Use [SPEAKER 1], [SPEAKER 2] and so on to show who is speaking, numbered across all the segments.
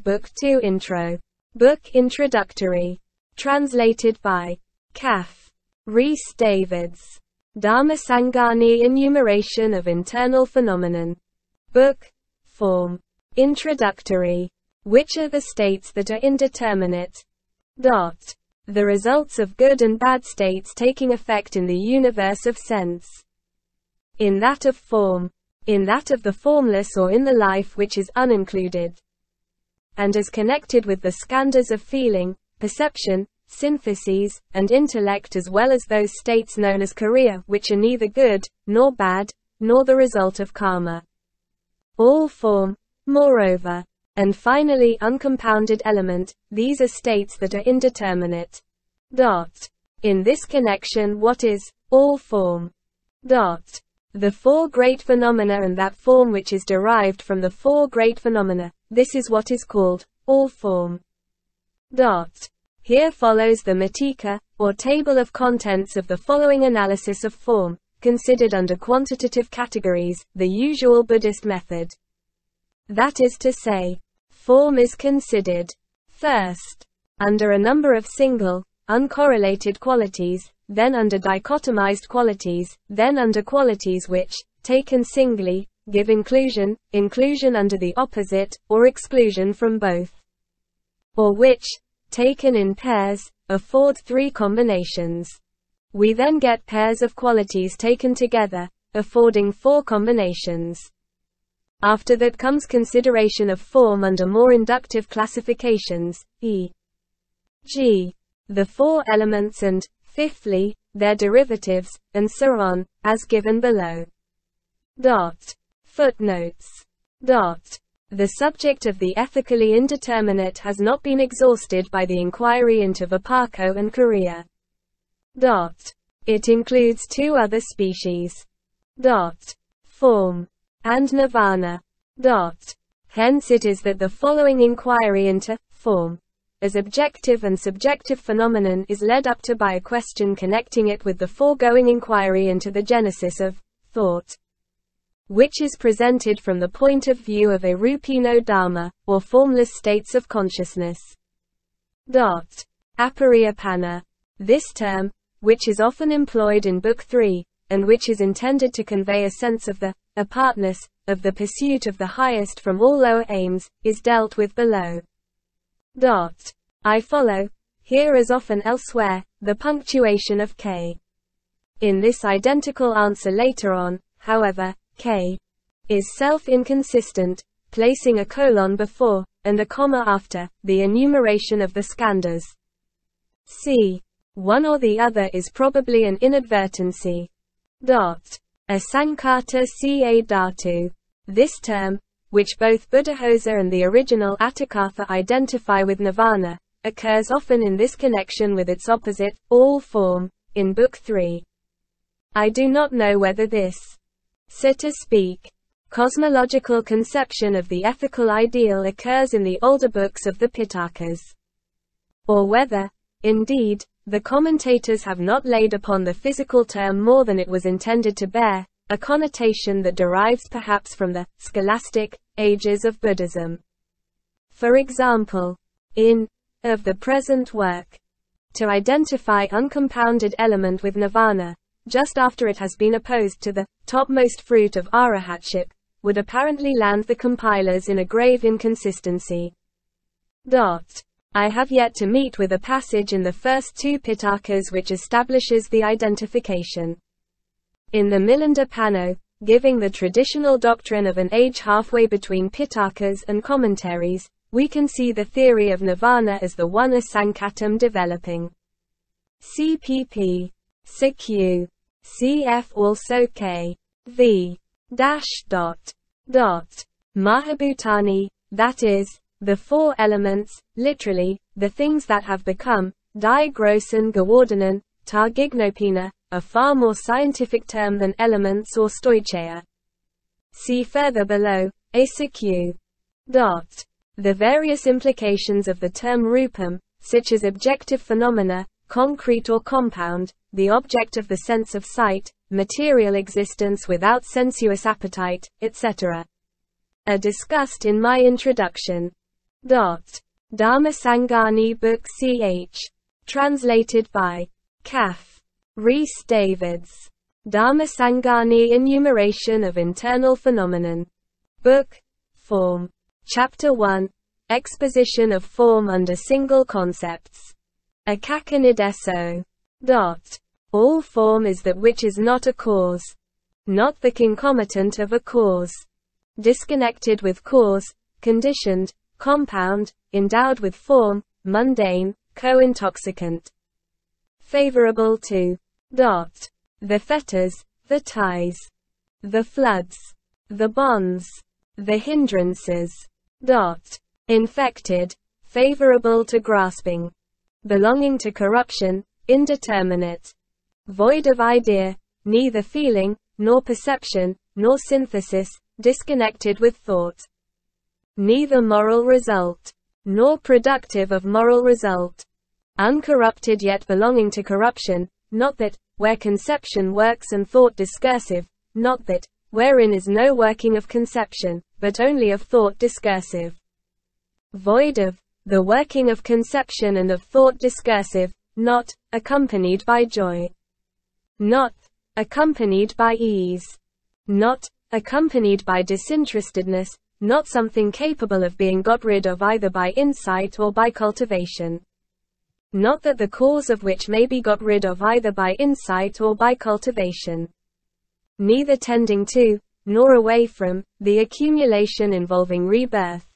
[SPEAKER 1] Book 2 Intro. Book Introductory. Translated by C.A.F. Rhys Davids. Dhammasangani Enumeration of Internal Phenomenon. Book. Form. Introductory. Which are the states that are indeterminate? The results of good and bad states taking effect in the universe of sense. In that of form. In that of the formless, or in the life which is unincluded. And is connected with the skandhas of feeling, perception, syntheses, and intellect, as well as those states known as kiriya, which are neither good, nor bad, nor the result of karma. All form, moreover. And finally uncompounded element, these are states that are indeterminate. In this connection, what is all form? The four great phenomena and that form which is derived from the four great phenomena, this is what is called all form. Here follows the matika, or table of contents of the following analysis of form, considered under quantitative categories, the usual Buddhist method. That is to say, form is considered, first, under a number of single, uncorrelated qualities, then under dichotomized qualities, then under qualities which, taken singly, give inclusion under the opposite, or exclusion from both. Or which, taken in pairs, afford three combinations. We then get pairs of qualities taken together, affording four combinations. After that comes consideration of form under more inductive classifications, e.g. the four elements and, fifthly, their derivatives, and so on, as given below. Footnotes. The subject of the ethically indeterminate has not been exhausted by the inquiry into vipaka and kiriya. It includes two other species. Form. And nirvana. Hence it is that the following inquiry into form, as objective and subjective phenomenon, is led up to by a question connecting it with the foregoing inquiry into the genesis of thought, which is presented from the point of view of a rupino dharma, or formless states of consciousness. Apariyapanna. This term, which is often employed in Book 3, and which is intended to convey a sense of the apartness of the pursuit of the highest from all lower aims, is dealt with below. I follow, here as often elsewhere, the punctuation of K. In this identical answer later on, however, K is self-inconsistent, placing a colon before, and a comma after, the enumeration of the skandhas. C. One or the other is probably an inadvertency. A sankhata ca dhatu. This term, which both Buddhaghosa and the original Atthakatha identify with nirvana, occurs often in this connection with its opposite, all form, in Book 3. I do not know whether this, so to speak, cosmological conception of the ethical ideal occurs in the older books of the Pitakas. Or whether, indeed, the commentators have not laid upon the physical term more than it was intended to bear, a connotation that derives perhaps from the scholastic ages of Buddhism. For example, in of the present work, to identify uncompounded element with nirvana, just after it has been opposed to the topmost fruit of arahatship, would apparently land the compilers in a grave inconsistency. I have yet to meet with a passage in the first two Pitakas which establishes the identification. In the Milinda Pano, giving the traditional doctrine of an age halfway between Pitakas and commentaries, we can see the theory of nirvana as the one as Sankhatam developing. CPP. CQ. CF also K. V. Mahabhutani, that is, the four elements, literally, the things that have become, di grossen gewordenen, targignopina, a far more scientific term than elements or stoicheia. See further below, ACQ. The various implications of the term rupam, such as objective phenomena, concrete or compound, the object of the sense of sight, material existence without sensuous appetite, etc., are discussed in my introduction. Dhammasangani Book Ch. Translated by C.A.F. Rhys Davids. Dhammasangani Enumeration of Internal Phenomenon. Book, Form. Chapter 1. Exposition of Form under Single Concepts. Akakanideso. All form is that which is not a cause. Not the concomitant of a cause. Disconnected with cause, conditioned, compound, endowed with form, mundane, co-intoxicant. Favorable to. The fetters, the ties. The floods. The bonds. The hindrances. Infected, favorable to grasping. Belonging to corruption, indeterminate. Void of idea, neither feeling, nor perception, nor synthesis, disconnected with thought. Neither moral result, nor productive of moral result. Uncorrupted yet belonging to corruption, not that, where conception works and thought discursive, not that, wherein is no working of conception, but only of thought discursive. Void of, the working of conception and of thought discursive, not, accompanied by joy. Not, accompanied by ease. Not, accompanied by disinterestedness, not something capable of being got rid of either by insight or by cultivation. Not that the cause of which may be got rid of either by insight or by cultivation. Neither tending to, nor away from, the accumulation involving rebirth.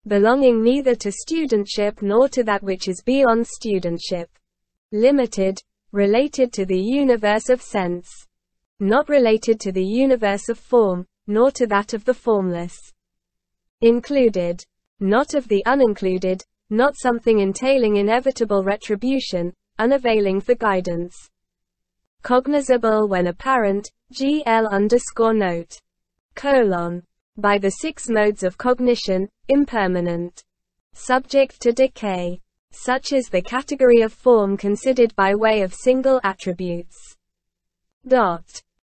[SPEAKER 1] Belonging neither to studentship nor to that which is beyond studentship. Limited, related to the universe of sense. Not related to the universe of form, nor to that of the formless. Included. Not of the unincluded, not something entailing inevitable retribution, unavailing for guidance. Cognizable when apparent, GL_note. By the six modes of cognition, impermanent. Subject to decay. Such is the category of form considered by way of single attributes.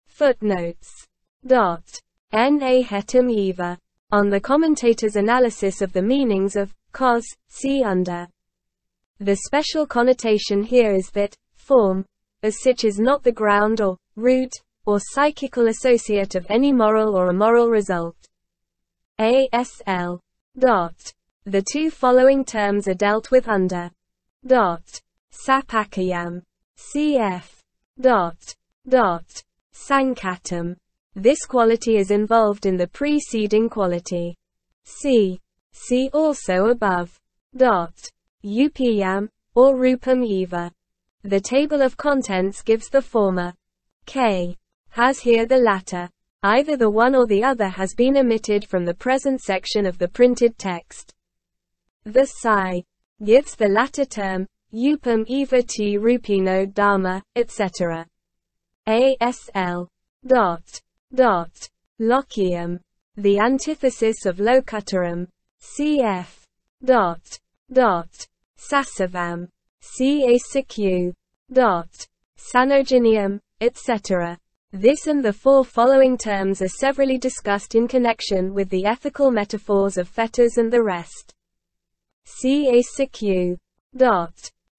[SPEAKER 1] Footnotes. Na hetum eva. On the commentator's analysis of the meanings of cos, see under. The special connotation here is that form, as such, is not the ground or root, or psychical associate of any moral or immoral result. ASL. The two following terms are dealt with under. Sapakayam. C.A.F. Sankatam. This quality is involved in the preceding quality. See also above. Upayam, or rupam eva. The table of contents gives the former. K. Has here the latter. Either the one or the other has been omitted from the present section of the printed text. The Psi gives the latter term, upam eva t rupino dharma, etc. ASL. Lokium. The antithesis of locutorum. C.F. Sasavam. C.A.Q. Sanogenium, etc. This and the four following terms are severally discussed in connection with the ethical metaphors of fetters and the rest. C.A.Q.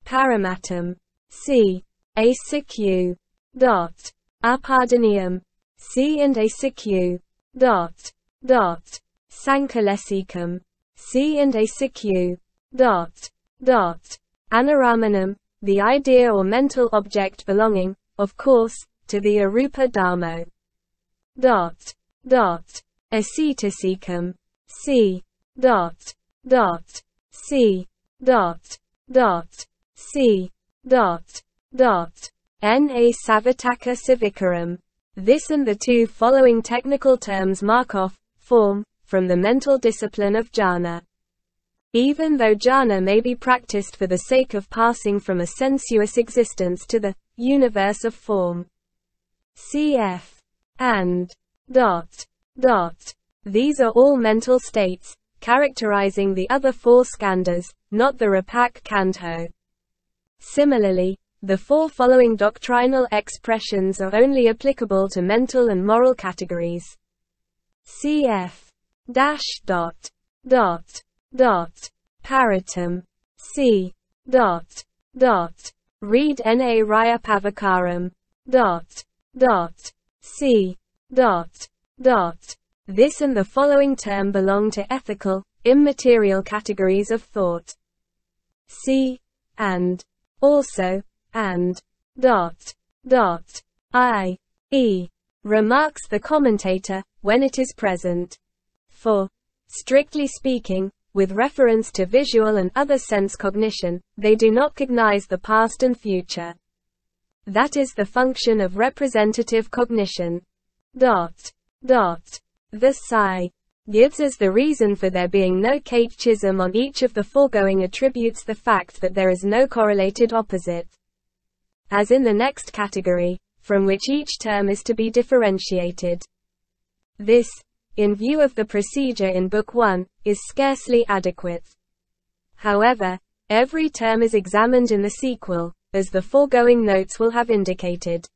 [SPEAKER 1] Paramatum. C.A.Q. Apardanium. C&ACQ. Sankalesicum. C&ACQ. Anaramanam. The idea or mental object belonging, of course, to the arupa dharmo. Asceticum. C. C. C. Na savataka civicarum. This and the two following technical terms mark off form from the mental discipline of jhana. Even though jhana may be practiced for the sake of passing from a sensuous existence to the universe of form. Cf. and These are all mental states, characterizing the other four skandhas, not the Rupak Kandho. Similarly, the four following doctrinal expressions are only applicable to mental and moral categories. Cf. Paritam. C. Read na raya pavakaram. C. This and the following term belong to ethical, immaterial categories of thought. C. And. Also. And. I. E. Remarks the commentator, when it is present. For, strictly speaking, with reference to visual and other sense cognition, they do not cognize the past and future. That is the function of representative cognition. The psi gives us the reason for there being no catechism on each of the foregoing attributes, the fact that there is no correlated opposite, as in the next category, from which each term is to be differentiated. This, in view of the procedure in Book 1, is scarcely adequate. However, every term is examined in the sequel, as the foregoing notes will have indicated.